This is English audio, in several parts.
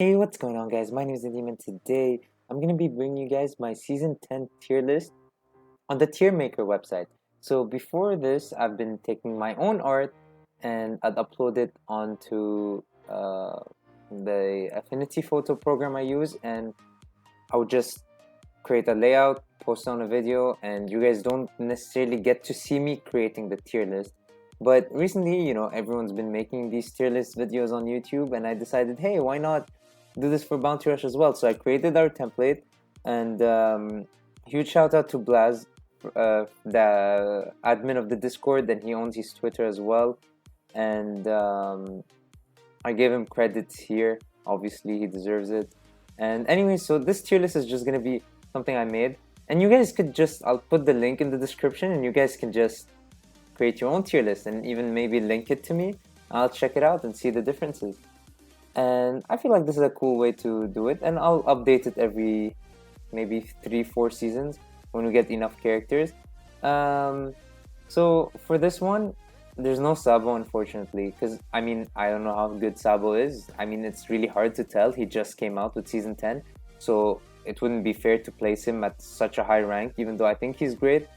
Hey, what's going on, guys? My name is Nadeem, and today I'm going to be bringing you guys my season 10 tier list on the Tier Maker website. So, before this, I've been taking my own art and I'd upload it onto the Affinity photo program I use, and I would just create a layout, post on a video, and you guys don't necessarily get to see me creating the tier list. But recently, everyone's been making these tier list videos on YouTube, and I decided, hey, why not do this for Bounty Rush as well? So I created our template, and huge shout out to Blaz, the admin of the Discord, and he owns his Twitter as well. And I gave him credit here. Obviously, he deserves it. And anyway, so this tier list is just gonna be something I made, and you guys could I'll put the link in the description, and you guys can just create your own tier list and even maybe link it to me. I'll check it out and see the differences. And I feel like this is a cool way to do it, and I'll update it every maybe 3-4 seasons when we get enough characters. So for this one, there's no Sabo, unfortunately, because I don't know how good Sabo is. It's really hard to tell. He just came out with season 10, so it wouldn't be fair to place him at such a high rank, even though I think he's great,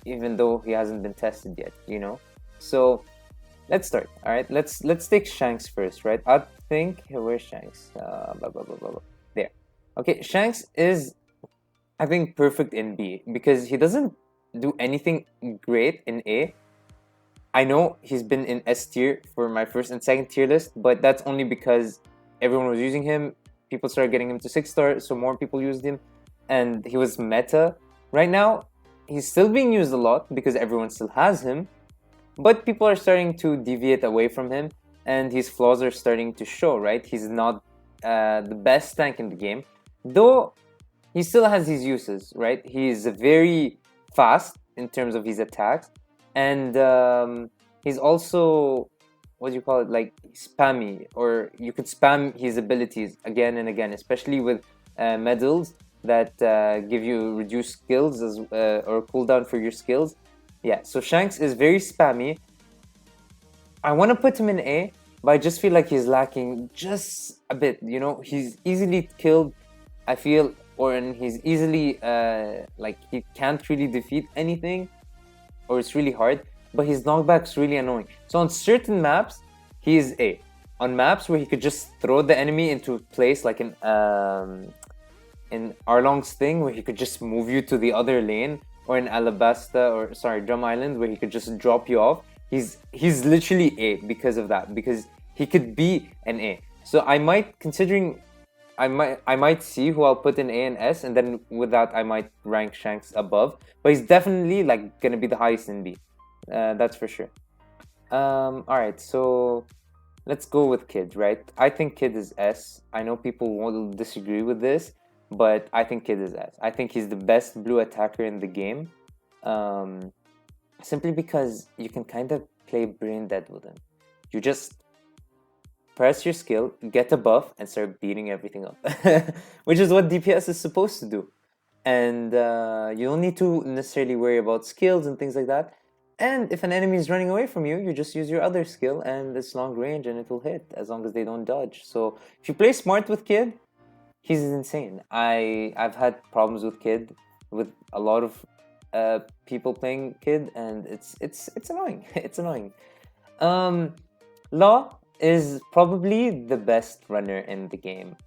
even though he hasn't been tested yet. So let's start. All right, let's take Shanks first, right? I think where's Shanks? Blah, blah, blah, blah, blah. There. Okay, Shanks is, I think, perfect in B because he doesn't do anything great in A. I know he's been in S tier for my first and second tier list, but that's only because everyone was using him. People started getting him to 6-star, so more people used him, and he was meta. Right now, he's still being used a lot because everyone still has him, but people are starting to deviate away from him, and his flaws are starting to show, right? He's not the best tank in the game, though he still has his uses, right? He's very fast in terms of his attacks, and he's also, what do you call it, like spammy, or you could spam his abilities again and again, especially with medals that give you reduced skills or cooldown for your skills. Yeah, so Shanks is very spammy. I want to put him in A, but I just feel like he's lacking just a bit. He's easily killed, I feel, and he's easily like he can't really defeat anything, or it's really hard. But his knockback's really annoying. So on certain maps, he is A. On maps where he could just throw the enemy into a place, like in Arlong's thing, where he could just move you to the other lane, or in Drum Island, where he could just drop you off. He's literally A because of that, because he could be an A. So I might see who I'll put in A and S, and then with that I might rank Shanks above. But he's definitely like gonna be the highest in B. That's for sure. All right, so let's go with Kid, right? I think Kid is S. I know people will disagree with this, but I think Kid is S. I think he's the best blue attacker in the game. Simply because you can kind of play brain dead with him. You just press your skill, get a buff, and start beating everything up, which is what DPS is supposed to do. And you don't need to necessarily worry about skills and things like that. And if an enemy is running away from you, you just use your other skill, and it's long range, and it will hit as long as they don't dodge. So if you play smart with Kid, he's insane. I've had problems with Kid, with a lot of people playing Kid, and it's annoying. It's annoying. Law is probably the best runner in the game.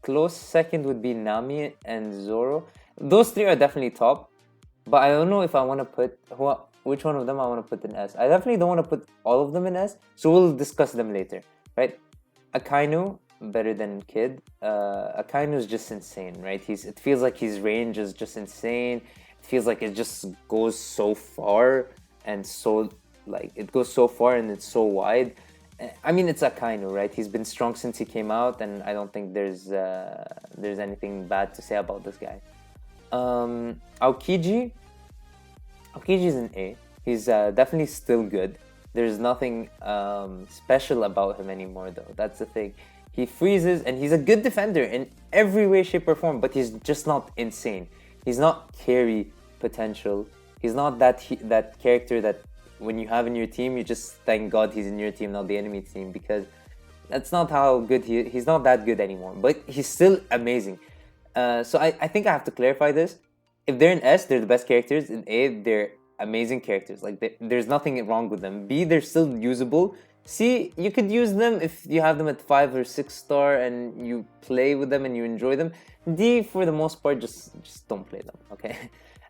Close second would be Nami and Zoro. Those three are definitely top, but I don't know if I want to put which one of them I want to put in S. I definitely don't want to put all of them in S, so we'll discuss them later, right? Akainu, better than Kid. Akainu is just insane, right? It feels like his range is just insane. It feels like it just goes so far, and so it goes so far and it's so wide. It's Akainu, right? He's been strong since he came out, and I don't think there's anything bad to say about this guy. Aokiji is an A. He's definitely still good. There's nothing special about him anymore, though. That's the thing. He freezes, and he's a good defender in every way, shape, or form, but he's just not insane. He's not carry potential. He's not that character that when you have in your team, you just thank God he's in your team, not the enemy team, because That's not how good he's not that good anymore, but he's still amazing. So I think I have to clarify this. If they're in S, they're the best characters. In A, they're amazing characters. Like there's nothing wrong with them. B, they're still usable. C, you could use them if you have them at 5 or 6 star and you play with them and you enjoy them. D, for the most part, just don't play them. Okay.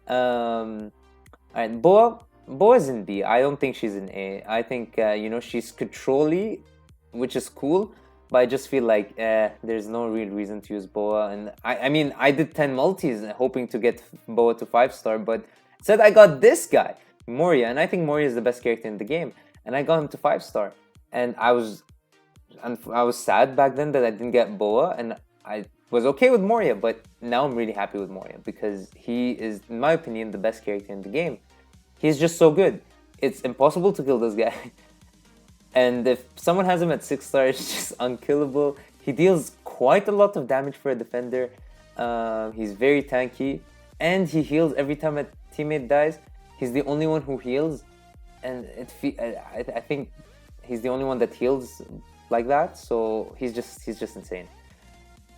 All right, Boa's in B. I don't think she's in A. I think she's controlly, which is cool, but I just feel like there's no real reason to use Boa. And I mean, I did 10 multis hoping to get Boa to 5 star, but instead I got this guy, Moria, and I think Moria is the best character in the game, and I got him to 5 star, and I was sad back then that I didn't get Boa, and I was okay with Moria, but now I'm really happy with Moria because he is, in my opinion, the best character in the game. He's just so good. It's impossible to kill this guy. And if someone has him at 6 star, it's just unkillable. He deals quite a lot of damage for a defender. He's very tanky, and he heals every time a teammate dies. He's the only one who heals, and I think he's the only one that heals like that. So he's just insane.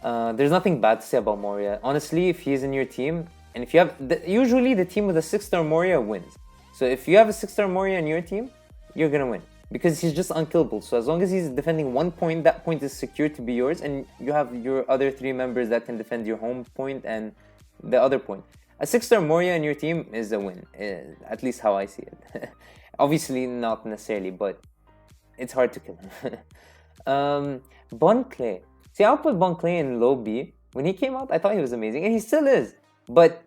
There's nothing bad to say about Moria. Honestly, if he's in your team, and if you have usually the team with a 6 star Moria wins. So if you have a 6 star Moria in your team, you're gonna win because he's just unkillable. So as long as he's defending 1 point, that point is secure to be yours, and you have your other 3 members that can defend your home point and the other point. A 6 star Moria in your team is a win, at least how I see it. Obviously not necessarily, but it's hard to kill him. Bon Clay. See, I'll put Bon Clay in low B. When he came out, I thought he was amazing, and he still is. But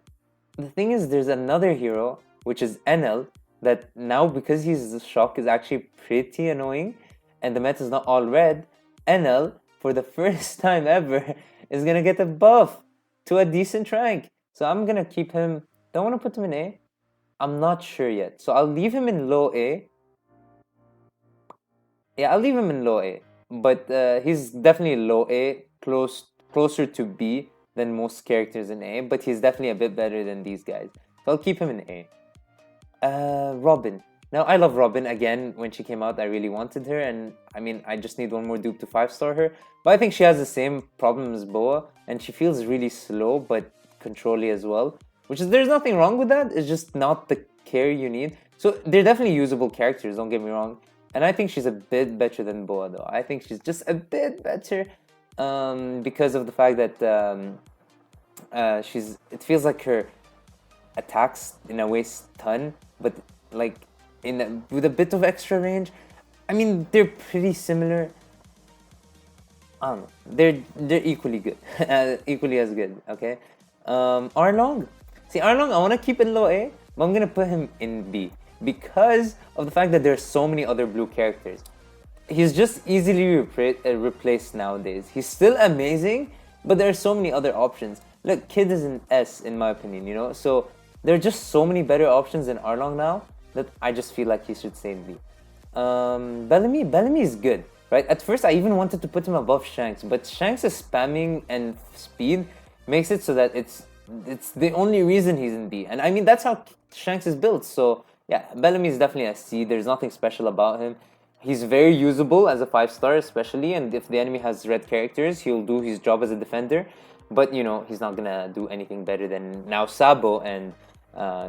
the thing is, there's another hero, which is NL, that now, because he's the shock, is actually pretty annoying, and the meta is not all red. NL, for the first time ever, is gonna get a buff to a decent rank. So I'm gonna keep him. Don't want to put him in A. I'm not sure yet. So I'll leave him in low A. Yeah, I'll leave him in low A. But he's definitely low A, closer to B than most characters in A. But he's definitely a bit better than these guys. So I'll keep him in A. Robin. Now, I love Robin. Again, when she came out, I really wanted her, and I mean, I just need one more dupe to 5-star her. But I think she has the same problem as Boa, and she feels really slow, but controlly as well. Which is, there's nothing wrong with that, it's just not the care you need. So, they're definitely usable characters, don't get me wrong. And I think she's a bit better than Boa, though. I think she's just a bit better, because of the fact that it feels like her attacks in a way stun, but like with a bit of extra range. I mean, they're pretty similar. I don't know. They're equally good, equally as good. Okay. Arlong. See, Arlong, I want to keep in low A, but I'm gonna put him in B because of the fact that there's so many other blue characters. He's just easily replaced nowadays. He's still amazing, but there are so many other options. Look, Kid is an S in my opinion, you know. So there are just so many better options than Arlong now that I just feel like he should stay in B. Bellamy is good, right? At first, I even wanted to put him above Shanks, but Shanks' spamming and speed makes it so that it's the only reason he's in B. And I mean, that's how Shanks is built. So yeah, Bellamy is definitely a C. There's nothing special about him. He's very usable as a 5-star, especially, and if the enemy has red characters, he'll do his job as a defender. But you know, he's not gonna do anything better than now Sabo, and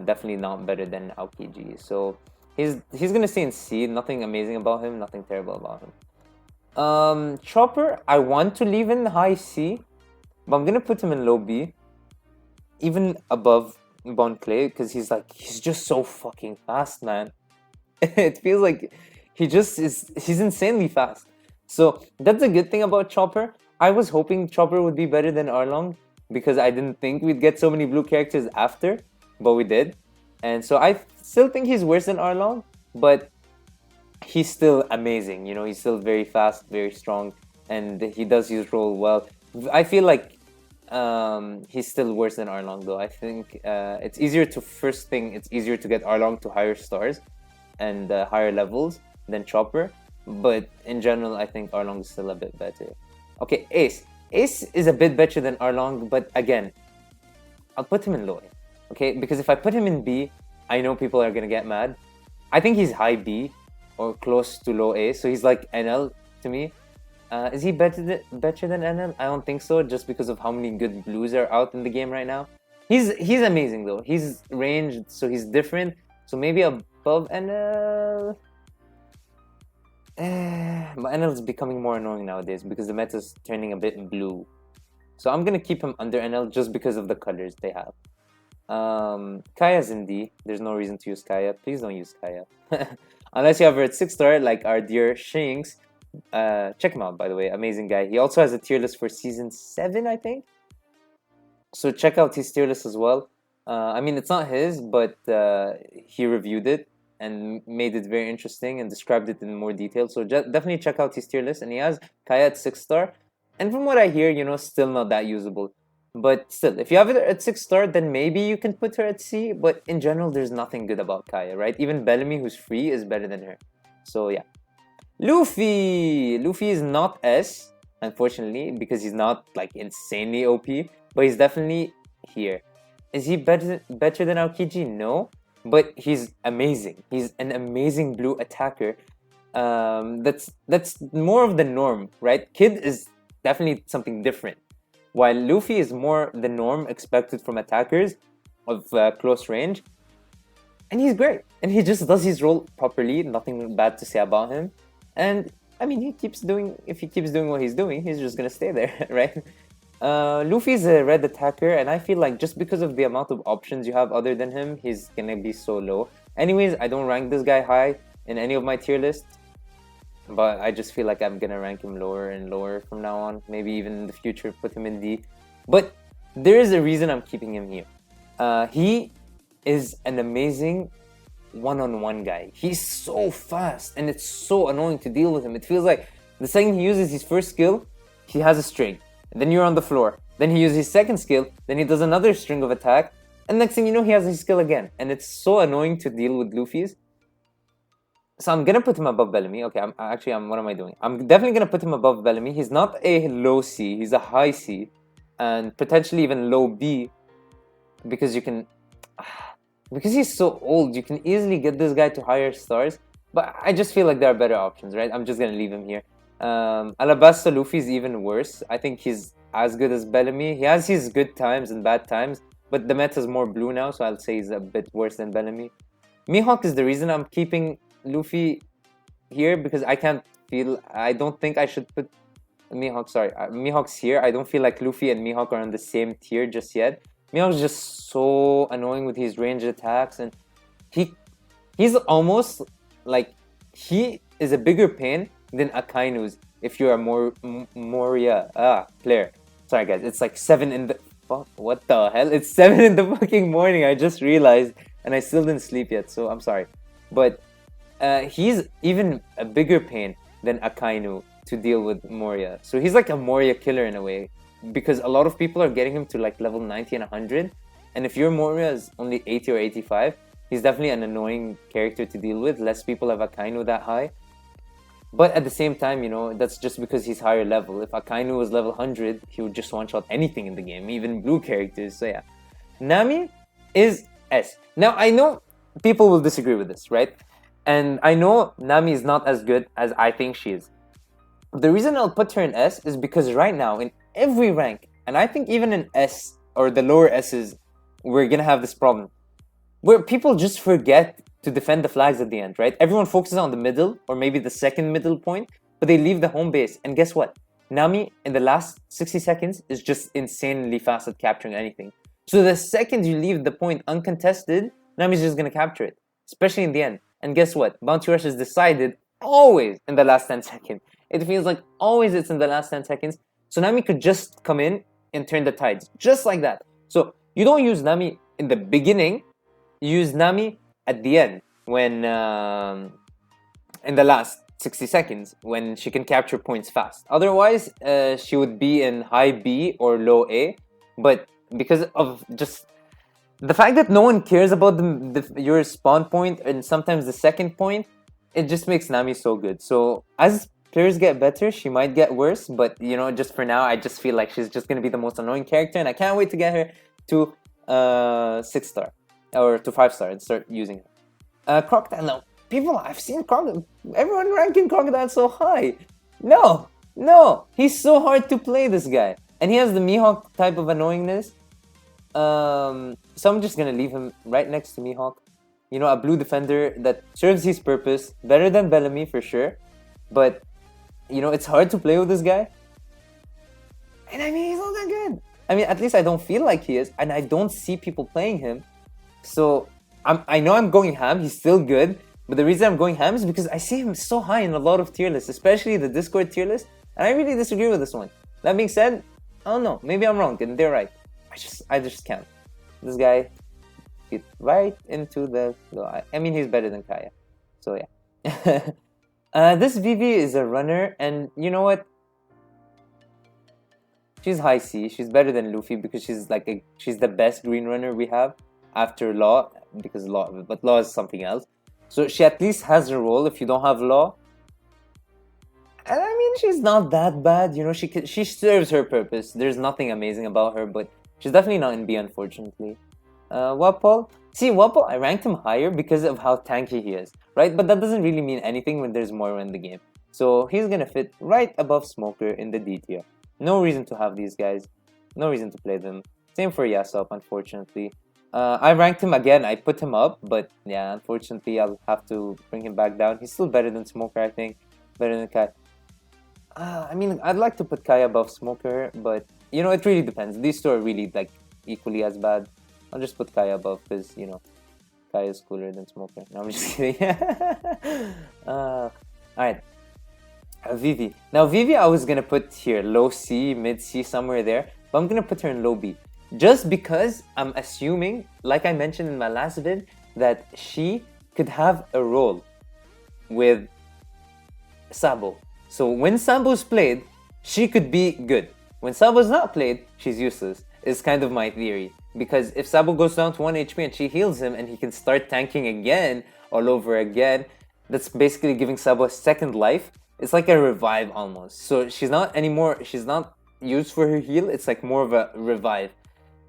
definitely not better than Aokiji. So he's gonna stay in C. Nothing amazing about him, nothing terrible about him. Chopper, I want to leave in high C, but I'm gonna put him in low B, even above Bon Clay, because he's just so fucking fast, man. It feels like he's insanely fast. So that's a good thing about Chopper. I was hoping Chopper would be better than Arlong because I didn't think we'd get so many blue characters after, but we did. And so I still think he's worse than Arlong, but he's still amazing. You know, he's still very fast, very strong, and he does his role well. I feel like he's still worse than Arlong, though. I think it's easier to get Arlong to higher stars and higher levels than Chopper, but in general, I think Arlong is still a bit better. Okay, Ace. Ace is a bit better than Arlong, but again, I'll put him in low A. Okay, because if I put him in B, I know people are gonna get mad. I think he's high B or close to low A, so he's like NL to me. Is he better than NL? I don't think so, just because of how many good blues are out in the game right now. He's amazing though. He's ranged, so he's different. So maybe above NL. But NL is becoming more annoying nowadays because the meta's turning a bit blue. So I'm gonna keep him under NL just because of the colors they have. Kaya's in D. There's no reason to use Kaya. Please don't use Kaya. Unless you have her at 6 star, like our dear Shanks. Check him out, by the way. Amazing guy. He also has a tier list for season 7, I think. So check out his tier list as well. I mean, it's not his, but he reviewed it and made it very interesting and described it in more detail. So definitely check out his tier list. And he has Kaya at 6 star. And from what I hear, still not that usable. But still, if you have it at 6 star, then maybe you can put her at C. But in general, there's nothing good about Kaya, right? Even Bellamy, who's free, is better than her. So yeah. Luffy! Luffy is not S, unfortunately, because he's not like insanely OP, but he's definitely here. Is he better than Aokiji? No, but he's amazing. He's an amazing blue attacker. That's more of the norm, right? Kid is definitely something different, while Luffy is more the norm expected from attackers of close range. And he's great, and he just does his role properly. Nothing bad to say about him. And I mean, if he keeps doing what he's doing, he's just gonna stay there, right? Luffy's a red attacker, and I feel like just because of the amount of options you have other than him, he's gonna be so low. Anyways, I don't rank this guy high in any of my tier lists, but I just feel like I'm gonna rank him lower and lower from now on. Maybe even in the future put him in D. But there is a reason I'm keeping him here. He is an amazing one-on-one guy. He's so fast, and it's so annoying to deal with him. It feels like the second he uses his first skill, he has a string. Then you're on the floor. Then he uses his second skill. Then he does another string of attack. And next thing you know, he has his skill again. And it's so annoying to deal with Luffy's. So I'm gonna put him above Bellamy. Okay, what am I doing? I'm definitely gonna put him above Bellamy. He's not a low C. He's a high C. And potentially even low B. Because you can... Because he's so old, you can easily get this guy to higher stars. But I just feel like there are better options, right? I'm just gonna leave him here. Alabasta Luffy's even worse. I think he's as good as Bellamy. He has his good times and bad times, but the meta's more blue now, so I'll say he's a bit worse than Bellamy. Mihawk is the reason I'm keeping Luffy here, because I don't think I should put Mihawk, sorry. Mihawk's here. I don't feel like Luffy and Mihawk are on the same tier just yet. Mihawk's just so annoying with his ranged attacks, and he's almost like he is a bigger pain than Akainu's if you're a Moria player. Sorry guys, it's like 7 in the what the hell? It's 7 in the fucking morning. I just realized, and I still didn't sleep yet, so I'm sorry. But he's even a bigger pain than Akainu to deal with Moria. So he's like a Moria killer in a way, because a lot of people are getting him to like level 90 and 100, and if your Moria is only 80 or 85, he's definitely an annoying character to deal with. Less people have Akainu that high, but at the same time, that's just because he's higher level. If Akainu was level 100, he would just one-shot anything in the game, even blue characters. So yeah, Nami is S. Now I know people will disagree with this, right? And I know Nami is not as good as I think she is. The reason I'll put her in S is because right now in every rank, and I think even in S or the lower S's, we're gonna have this problem where people just forget to defend the flags at the end, right? Everyone focuses on the middle or maybe the second middle point, but they leave the home base. And guess what? Nami in the last 60 seconds is just insanely fast at capturing anything. So the second you leave the point uncontested, Nami's just gonna capture it, especially in the end. And guess what? Bounty Rush is decided always in the last 10 seconds. It feels like always it's in the last 10 seconds. So Nami could just come in and turn the tides, just like that. So you don't use Nami in the beginning, you use Nami at the end, when in the last 60 seconds, when she can capture points fast. Otherwise, she would be in high B or low A, but because of just the fact that no one cares about your spawn point and sometimes the second point, it just makes Nami so good. So as players get better, she might get worse, but just for now, I just feel like she's just gonna be the most annoying character, and I can't wait to get her to 6 star or to 5 star and start using her. Crocodile. Now, I've seen Crocodile. Everyone ranking Crocodile so high. No, No, he's so hard to play, this guy. And he has the Mihawk type of annoyingness. So I'm just gonna leave him right next to Mihawk. You know, a blue defender that serves his purpose. Better than Bellamy for sure. But, you know, it's hard to play with this guy. And I mean, he's not that good. I mean, at least I don't feel like he is. And I don't see people playing him. So I know I'm going ham. He's still good. But the reason I'm going ham is because I see him so high in a lot of tier lists, especially the Discord tier list. And I really disagree with this one. That being said, I don't know. Maybe I'm wrong and they're right. I just can't. This guy fit right into the... I mean, he's better than Kaya. So yeah. This Vivi is a runner, and you know what? She's high C. She's better than Luffy because she's the best green runner we have after Law, because Law is something else. So she at least has her role if you don't have Law. And I mean, she's not that bad. You know, she serves her purpose. There's nothing amazing about her, but she's definitely not in B, unfortunately. Wapol. See, Wapol, I ranked him higher because of how tanky he is, right? But that doesn't really mean anything when there's Moira in the game. So he's gonna fit right above Smoker in the D tier. No reason to have these guys. No reason to play them. Same for Yasop, unfortunately. I ranked him again. I put him up, but yeah, unfortunately, I'll have to bring him back down. He's still better than Smoker, I think. Better than Kai. I mean, I'd like to put Kai above Smoker, but you know, it really depends. These two are really like equally as bad. I'll just put Kai above because, you know, Kai is cooler than Smoker. No, I'm just kidding. Alright. Vivi. Now, Vivi I was gonna put here low C, mid C, somewhere there, but I'm gonna put her in low B. Just because I'm assuming, like I mentioned in my last vid, that she could have a role with Sabo. So when Sabo's played, she could be good. When Sabo's not played, she's useless. Is kind of my theory. Because if Sabo goes down to 1 HP and she heals him and he can start tanking again, all over again, that's basically giving Sabo a second life. It's like a revive almost. So she's not used for her heal, it's like more of a revive.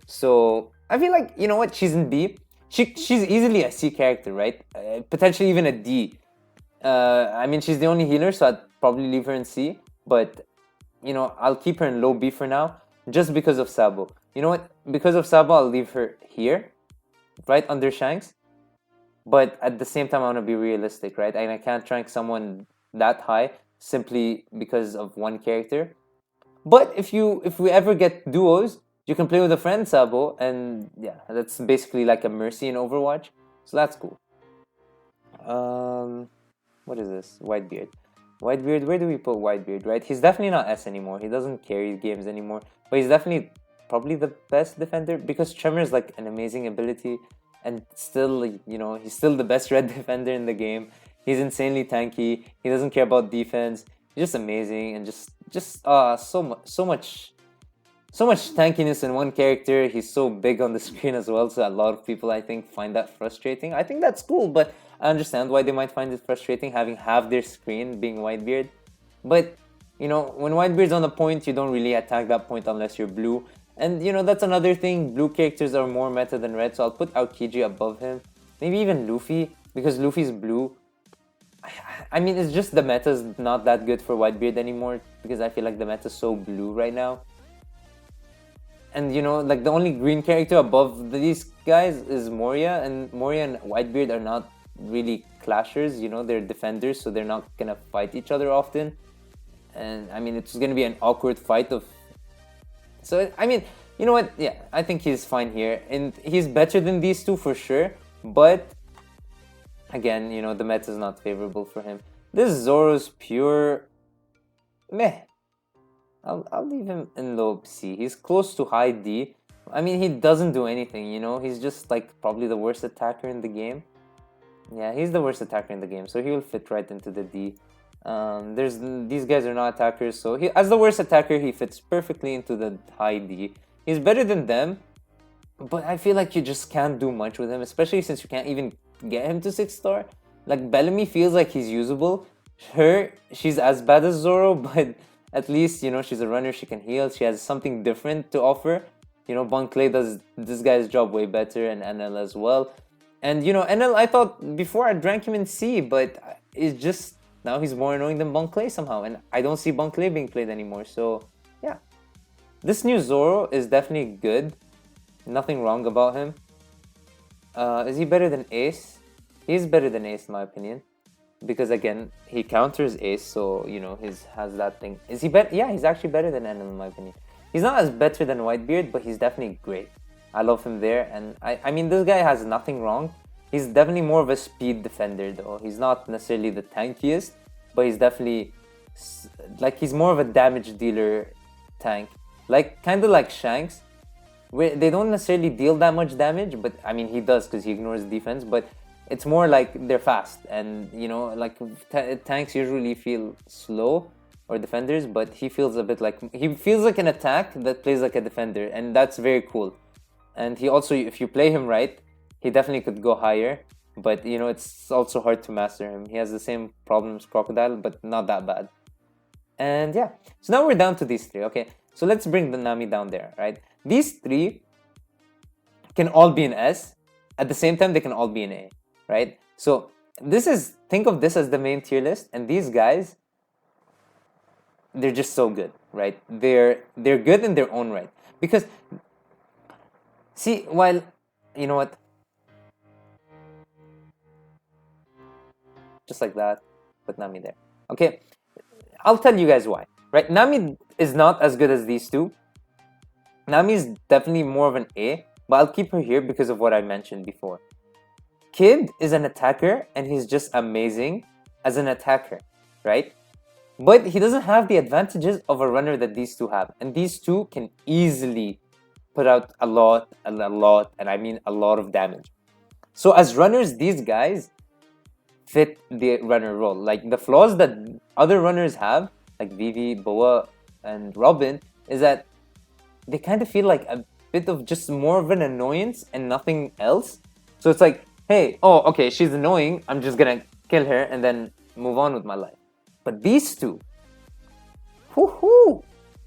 So I feel like, you know what, she's in B. She's easily a C character, right? Potentially even a D. I mean, she's the only healer, so I'd probably leave her in C. But, you know, I'll keep her in low B for now, just because of Sabo. You know what? Because of Sabo, I'll leave her here, right under Shanks. But at the same time, I want to be realistic, right? And I can't rank someone that high simply because of one character. But if we ever get duos, you can play with a friend, Sabo, and yeah, that's basically like a Mercy in Overwatch. So that's cool. What is this? Whitebeard. Whitebeard, where do we put Whitebeard, right? He's definitely not S anymore. He doesn't carry games anymore. But he's definitely probably the best defender because Tremor is like an amazing ability, and still, you know, he's still the best red defender in the game. He's insanely tanky. He doesn't care about defense. He's just amazing, and so much tankiness in one character. He's so big on the screen as well, so a lot of people, I think, find that frustrating. I think that's cool, but I understand why they might find it frustrating having half their screen being Whitebeard. But, you know, when Whitebeard's on the point, you don't really attack that point unless you're blue. And, you know, that's another thing. Blue characters are more meta than red, so I'll put Aokiji above him. Maybe even Luffy, because Luffy's blue. I mean, it's just the meta's not that good for Whitebeard anymore, because I feel like the meta's so blue right now. And, you know, like the only green character above these guys is Moria, and Moria and Whitebeard are not really clashers, you know, they're defenders, so they're not gonna fight each other often. And I mean, it's gonna be an awkward fight of... So, I mean, you know what, yeah, I think he's fine here, and he's better than these two for sure, but again, you know, the meta is not favorable for him. This Zoro's pure meh. I'll leave him in low C. He's close to high D. I mean, he doesn't do anything, you know, he's just like probably the worst attacker in the game. Yeah, he's the worst attacker in the game, so he will fit right into the D. These guys are not attackers, so as the worst attacker, he fits perfectly into the high D. He's better than them, but I feel like you just can't do much with him, especially since you can't even get him to 6-star. Like, Bellamy feels like he's usable. She's as bad as Zoro, but at least, you know, she's a runner, she can heal, she has something different to offer. You know, Bon Clay does this guy's job way better, and NL as well. And, you know, NL, I thought before I'd rank him in C, but it's just now he's more annoying than Bon Clay somehow, and I don't see Bon Clay being played anymore. So yeah, this new Zoro is definitely good. Nothing wrong about him. Is he better than Ace? He's better than Ace in my opinion, because again he counters Ace, so you know his has that thing. Is he better? Yeah, he's actually better than Enel in my opinion. He's not as better than Whitebeard, but he's definitely great. I love him there, and I mean this guy has nothing wrong. He's definitely more of a speed defender though. He's not necessarily the tankiest, but he's definitely like he's more of a damage dealer tank, like kind of like Shanks. Where they don't necessarily deal that much damage, but I mean he does because he ignores defense. But it's more like they're fast, and you know, like tanks usually feel slow or defenders, but he feels a bit like he feels like an attack that plays like a defender, and that's very cool. And he also, if you play him right, he definitely could go higher. But you know, it's also hard to master him. He has the same problems Crocodile, but not that bad. And yeah, so now we're down to these three. Okay, so let's bring the Nami down there, right? These three can all be an S. At the same time, they can all be an A, right? So this is, think of this as the main tier list, and these guys, they're just so good, right? They're good in their own right. Because, see, while, you know what? Just like that, put Nami there. Okay, I'll tell you guys why, right? Nami is not as good as these two. Nami is definitely more of an A, but I'll keep her here because of what I mentioned before. Kid is an attacker, and he's just amazing as an attacker, right? But he doesn't have the advantages of a runner that these two have. And these two can easily put out a lot, and I mean a lot of damage. So as runners, these guys fit the runner role. Like the flaws that other runners have, like Vivi, Boa, and Robin, is that they kind of feel like a bit of just more of an annoyance and nothing else. So it's like, hey, oh, okay, she's annoying. I'm just gonna kill her and then move on with my life. But these two,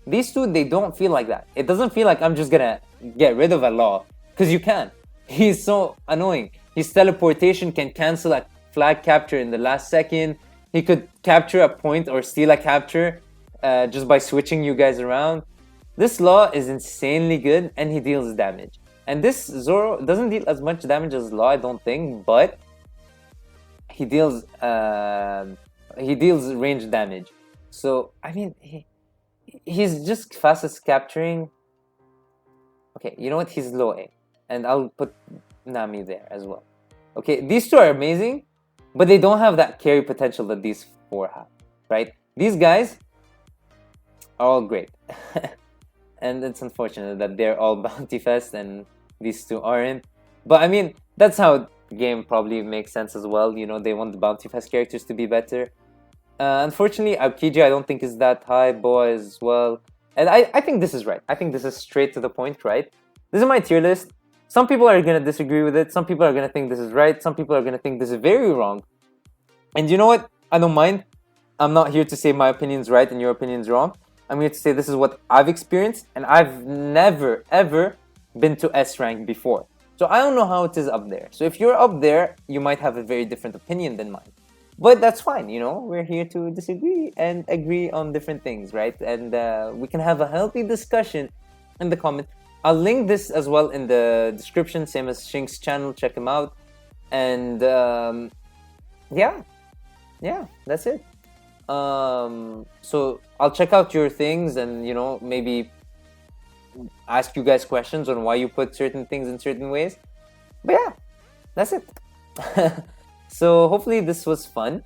these two, they don't feel like that. It doesn't feel like I'm just gonna get rid of Allah, because you can. He's so annoying. His teleportation can cancel a flag capture in the last second. He could capture a point or steal a capture just by switching you guys around. This Law is insanely good, and he deals damage. And this Zoro doesn't deal as much damage as Law, I don't think, but he deals range damage. So I mean, he's just fastest capturing. Okay, you know what? He's low A, and I'll put Nami there as well. Okay, these two are amazing, but they don't have that carry potential that these four have, right? These guys are all great. And it's unfortunate that they're all Bounty Fest and these two aren't. But I mean, that's how the game probably makes sense as well. You know, they want the Bounty Fest characters to be better. Unfortunately, Aokiji I don't think is that high. Boa as well. And I think this is right. I think this is straight to the point, right? This is my tier list. Some people are going to disagree with it. Some people are going to think this is right. Some people are going to think this is very wrong. And you know what? I don't mind. I'm not here to say my opinion's right and your opinion's wrong. I'm here to say this is what I've experienced, and I've never, ever been to S rank before. So I don't know how it is up there. So if you're up there, you might have a very different opinion than mine. But that's fine, you know, we're here to disagree and agree on different things, right? And we can have a healthy discussion in the comments. I'll link this as well in the description, same as Shanks' channel, check him out. And yeah, that's it. So I'll check out your things and, you know, maybe ask you guys questions on why you put certain things in certain ways. But yeah, that's it. So hopefully this was fun.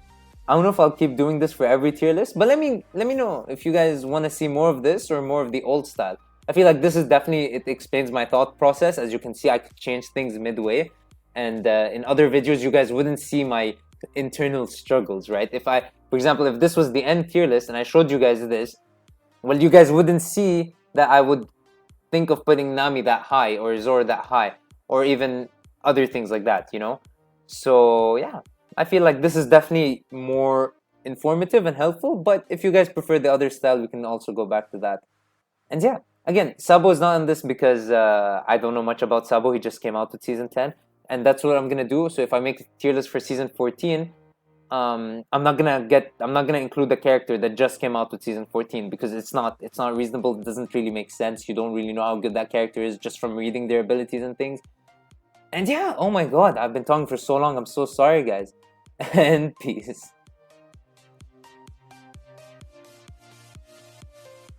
I don't know if I'll keep doing this for every tier list, but let me know if you guys want to see more of this or more of the old style. I feel like this is definitely, it explains my thought process. As you can see, I could change things midway, and in other videos you guys wouldn't see my internal struggles, right? If I, for example, if this was the end tier list and I showed you guys this, well, you guys wouldn't see that I would think of putting Nami that high or Zoro that high, or even other things like that, you know? So yeah, I feel like this is definitely more informative and helpful, but if you guys prefer the other style, we can also go back to that. And yeah, again, Sabo is not on this because I don't know much about Sabo. He just came out with season 10, and that's what I'm gonna do. So if I make a tier list for season 14, I'm not gonna include the character that just came out with season 14 because it's not reasonable. It doesn't really make sense. You don't really know how good that character is just from reading their abilities and things. And yeah, oh my god, I've been talking for so long. I'm so sorry, guys. And peace.